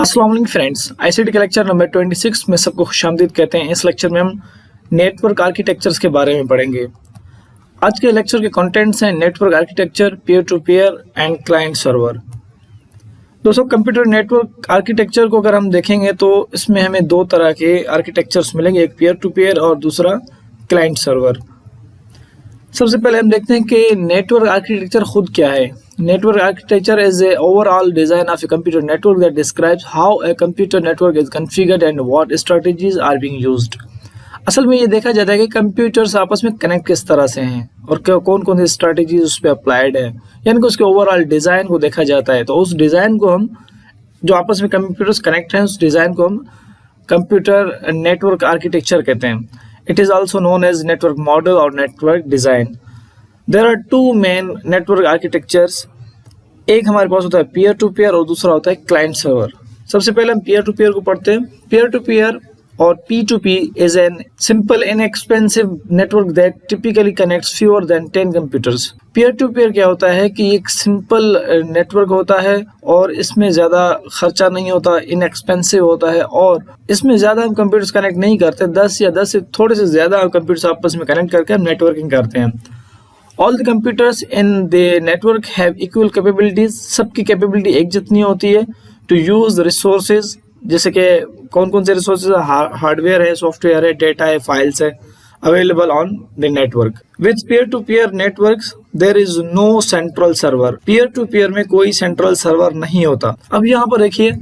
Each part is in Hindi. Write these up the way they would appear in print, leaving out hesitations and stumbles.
अस्सलाम वालेकुम फ्रेंड्स, आईसीटी के लेक्चर नंबर 26 में सबको खुशामदीद कहते हैं। इस लेक्चर में हम नेटवर्क आर्किटेक्चर्स के बारे में पढ़ेंगे। आज के लेक्चर के कंटेंट्स हैं network architecture, peer to peer and client server. दोस्तों, कंप्यूटर नेटवर्क आर्किटेक्चर को अगर हम देखेंगे तो इसमें हमें दो तरह के आर्किटेक्चर्स मिलेंगे, एक पीयर टू पीयर और दूसरा क्लाइंट सर्वर। सबसे पहले हम देखते हैं कि नेटवर्क आर्किटेक्चर खुद क्या है। Network architecture is a overall design of a computer network that describes how a computer network is configured and what strategies are being used। असल में ये देखा जाता है कि कंप्यूटर्स आपस में कनेक्ट किस तरह से हैं और कौन कौन सी स्ट्रैटेजीज उस पर अप्लाइड है, यानी कि उसके ओवरऑल डिज़ाइन को देखा जाता है। तो उस डिज़ाइन को हम जो आपस में कंप्यूटर्स कनेक्ट हैं उस डिज़ाइन को हम कंप्यूटर नेटवर्क आर्किटेक्चर कहते हैं। It is also known as network model और network design. There are two main network architectures, एक हमारे पास होता है पीयर टू पीयर और दूसरा होता है क्लाइंट सर्वर। सबसे पहले हम पीयर टू पीयर को पढ़ते हैं। पीयर टू पीयर और P2P is an simple inexpensive network that typically connects fewer than 10 computers। Peer to peer क्या होता है कि एक सिंपल नेटवर्क होता है और इसमें ज़्यादा खर्चा नहीं होता, इनएक्सपेंसिव होता है और इसमें ज़्यादा हम कंप्यूटर्स कनेक्ट नहीं करते। 10 या 10 से थोड़े से ज़्यादा कंप्यूटर्स आपस में कनेक्ट करके हम नेटवर्किंग करते हैं। All the computers in the network have equal capabilities, सबकी कैपेबिलिटी एक जितनी होती है। टू यूज रिसोर्सेज, जैसे कि कौन कौन से रिसोर्सेज, हार्डवेयर है, सॉफ्टवेयर है, डेटा है, फाइल्स है, available on the network. With peer to peer networks there is no central server. Peer to peer में कोई सेंट्रल सर्वर नहीं होता। अब यहाँ पर देखिए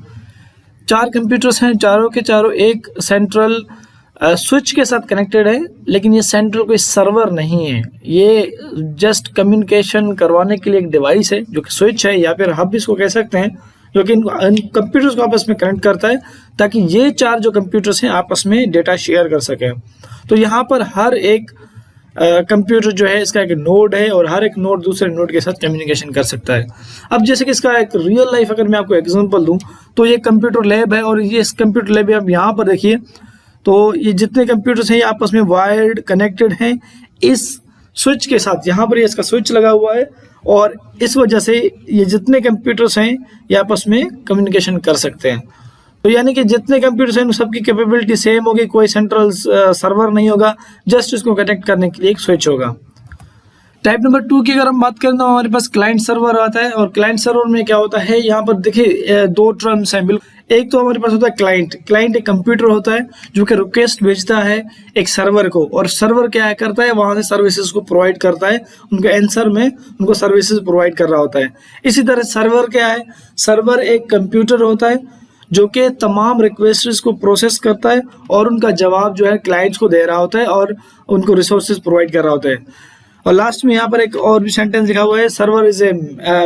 4 कंप्यूटर्स हैं, चारों के चारों एक सेंट्रल स्विच के साथ कनेक्टेड है, लेकिन ये सेंट्रल कोई सर्वर नहीं है। ये जस्ट कम्युनिकेशन करवाने के लिए एक डिवाइस है जो कि स्विच है या फिर हब इसको कह सकते हैं, जो कि इन कंप्यूटर्स को आपस में कनेक्ट करता है ताकि ये 4 जो कंप्यूटर्स हैं आपस में डेटा शेयर कर सकें। तो यहाँ पर हर एक कंप्यूटर जो है इसका एक नोड है और हर एक नोड दूसरे नोड के साथ कम्युनिकेशन कर सकता है। अब जैसे कि इसका एक रियल लाइफ अगर मैं आपको एग्जांपल दूं तो ये कंप्यूटर लैब है और ये इस कंप्यूटर लैब में आप यहाँ पर देखिए तो ये जितने कंप्यूटर्स हैं ये आपस में वायर्ड कनेक्टेड हैं इस स्विच के साथ। यहाँ पर ये इसका स्विच लगा हुआ है और इस वजह से ये जितने कंप्यूटर्स हैं ये आपस में कम्युनिकेशन कर सकते हैं। तो यानी कि जितने कंप्यूटर्स हैं सबकी कैपेबिलिटी सेम होगी, कोई सेंट्रल सर्वर नहीं होगा, जस्ट इसको कनेक्ट करने के लिए एक स्विच होगा। टाइप नंबर 2 की अगर हम बात करें तो हमारे पास क्लाइंट सर्वर आता है और क्लाइंट सर्वर में क्या होता है, यहाँ पर देखिए 2 टर्म्स हैं बिल्कुल। एक तो हमारे पास होता है क्लाइंट एक कंप्यूटर होता है जो कि रिक्वेस्ट भेजता है एक सर्वर को और सर्वर क्या करता है, वहां से सर्विसेज को प्रोवाइड करता है, उनके आंसर में उनको सर्विसेज प्रोवाइड कर रहा होता है। इसी तरह सर्वर क्या है, सर्वर एक कंप्यूटर होता है जो कि तमाम रिक्वेस्ट्स को प्रोसेस करता है और उनका जवाब जो है क्लाइंट्स को दे रहा होता है और उनको रिसोर्सेज प्रोवाइड कर रहा होता है। और लास्ट में यहाँ पर एक और भी सेंटेंस लिखा हुआ है, server is a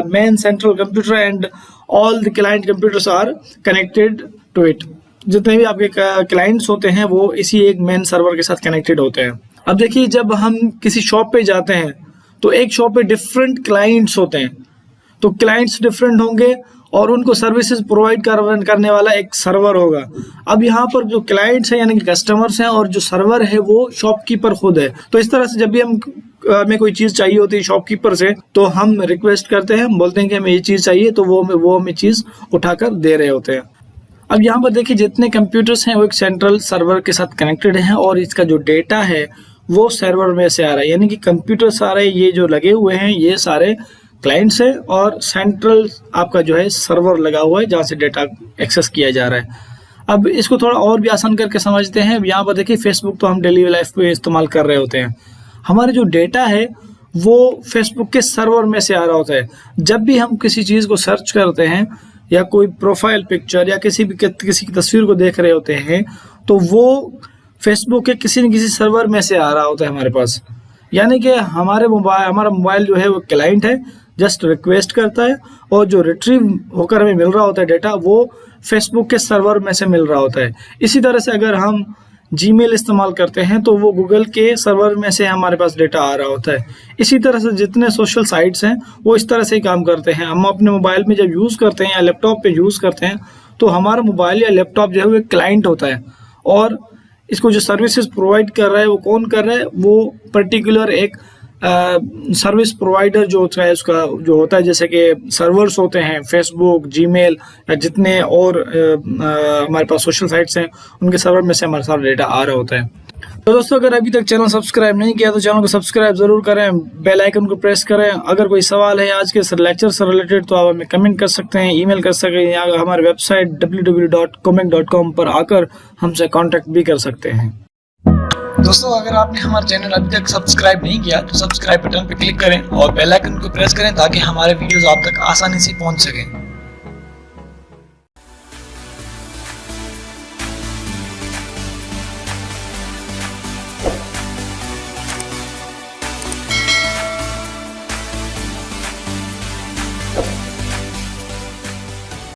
main central computer and all the client computers are connected to it. जितने भी आपके क्लाइंट्स होते हैं वो इसी एक मेन सर्वर के साथ कनेक्टेड होते हैं। अब देखिए जब हम किसी शॉप पे जाते हैं तो एक शॉप पे डिफरेंट क्लाइंट्स होते हैं, तो क्लाइंट्स डिफरेंट होंगे और उनको सर्विसेज प्रोवाइड करने वाला एक सर्वर होगा। अब यहाँ पर जो क्लाइंट्स हैं यानी कि कस्टमर्स हैं और जो सर्वर है वो शॉपकीपर खुद है। तो इस तरह से जब भी हमें कोई चीज़ चाहिए होती है शॉपकीपर से तो हम रिक्वेस्ट करते हैं, हम बोलते हैं कि हमें ये चीज़ चाहिए, तो वो हमें चीज़ उठाकर दे रहे होते हैं। अब यहाँ पर देखिए जितने कंप्यूटर्स हैं वो एक सेंट्रल सर्वर के साथ कनेक्टेड हैं और इसका जो डेटा है वो सर्वर में से आ रहा है, यानी कि कंप्यूटर सारे ये जो लगे हुए हैं ये सारे क्लाइंट्स है और सेंट्रल आपका जो है सर्वर लगा हुआ है जहाँ से डेटा एक्सेस किया जा रहा है। अब इसको थोड़ा और भी आसान करके समझते हैं। यहाँ पर देखिए फेसबुक तो हम डेली लाइफ पे इस्तेमाल कर रहे होते हैं, हमारे जो डेटा है वो फेसबुक के सर्वर में से आ रहा होता है। जब भी हम किसी चीज़ को सर्च करते हैं या कोई प्रोफाइल पिक्चर या किसी की तस्वीर को देख रहे होते हैं तो वो फेसबुक के किसी न किसी सर्वर में से आ रहा होता है हमारे पास। यानी कि हमारा मोबाइल जो है वो क्लाइंट है, जस्ट रिक्वेस्ट करता है और जो रिट्रीव होकर हमें मिल रहा होता है डेटा वो फेसबुक के सर्वर में से मिल रहा होता है। इसी तरह से अगर हम जीमेल इस्तेमाल करते हैं तो वो गूगल के सर्वर में से हमारे पास डेटा आ रहा होता है। इसी तरह से जितने सोशल साइट्स हैं वो इस तरह से ही काम करते हैं। हम अपने मोबाइल में जब यूज़ करते हैं या लैपटॉप पे यूज़ करते हैं तो हमारा मोबाइल या लैपटॉप जो है वो एक क्लाइंट होता है और इसको जो सर्विसेज प्रोवाइड कर रहा है वो कौन कर रहा है, वो पर्टिकुलर एक सर्विस प्रोवाइडर जो होता है उसका जो होता है, जैसे कि सर्वर्स होते हैं फेसबुक, जीमेल या जितने और हमारे पास सोशल साइट्स हैं, उनके सर्वर में से हमारा सारा डेटा आ रहा होता है। तो दोस्तों, अगर अभी तक चैनल सब्सक्राइब नहीं किया तो चैनल को सब्सक्राइब जरूर करें, बेल आइकन को प्रेस करें। अगर कोई सवाल है आज के लेक्चर से रिलेटेड तो आप हमें कमेंट कर सकते हैं, ईमेल कर सकते हैं, या हमारे वेबसाइट www.comic.com पर आकर हमसे कांटेक्ट भी कर सकते हैं। दोस्तों, अगर आपने हमारा चैनल अभी तक सब्सक्राइब नहीं किया तो सब्सक्राइब बटन पर क्लिक करें और बेल आइकन को प्रेस करें ताकि हमारे वीडियोस आप तक आसानी से पहुंच सकें।